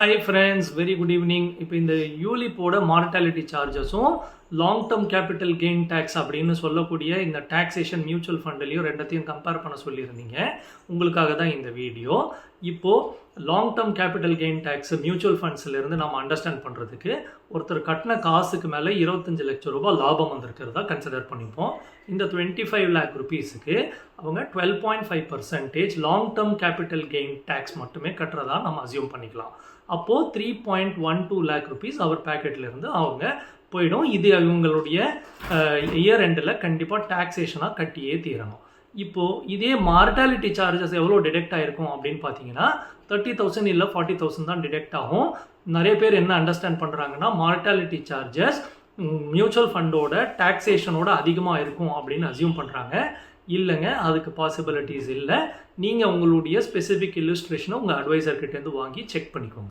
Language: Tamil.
Hi friends, very good evening. இப்போ இந்த யூலிப்போட மார்டாலிட்டி சார்ஜஸும் long term capital gain tax அப்படின்னு சொல்லக்கூடிய இந்த டாக்ஸேஷன் மியூச்சுவல் ஃபண்ட்லையும் ரெண்டத்தையும் கம்பேர் பண்ண சொல்லியிருந்தீங்க. உங்களுக்காக தான் இந்த வீடியோ. இப்போது long term capital gain tax mutual ஃபண்ட்ஸ்லேருந்து நம்ம அண்டர்ஸ்டாண்ட் பண்ணுறதுக்கு ஒருத்தர் கட்டின காசுக்கு மேலே 25 லட்சம் ரூபாய் லாபம் வந்திருக்கிறதா கன்சிடர் பண்ணிப்போம். இந்த 25 lakh rupeesக்கு அவங்க 12.5% long term capital gain tax மட்டுமே கட்டுறதா நம்ம அசியூம் பண்ணிக்கலாம். அப்போது 3.12 lakh rupees அவர் பேக்கெட்லேருந்து அவங்க போயிடும். இது இவங்களுடைய இயர் எண்டில் கண்டிப்பாக டாக்ஸேஷனாக கட்டியே தீரணும். இப்போது இதே மார்டாலிட்டி சார்ஜஸ் எவ்வளோ டிடெக்ட் ஆகிருக்கும் அப்படின்னு பார்த்தீங்கன்னா 30,000 இல்லை 40,000 தான் டிடெக்ட் ஆகும். நிறைய பேர் என்ன அண்டர்ஸ்டாண்ட் பண்ணுறாங்கன்னா மார்டாலிட்டி சார்ஜஸ் மியூச்சுவல் ஃபண்டோட டாக்ஸேஷனோட அதிகமாக இருக்கும் அப்படின்னு அசியூம் பண்ணுறாங்க. இல்லைங்க, அதுக்கு பாசிபிலிட்டிஸ் இல்லை. நீங்கள் உங்களுடைய ஸ்பெசிஃபிக் இல்லுஸ்ட்ரேஷனை உங்கள் அட்வைசர்கிட்டேருந்து வாங்கி செக் பண்ணிக்கோங்க.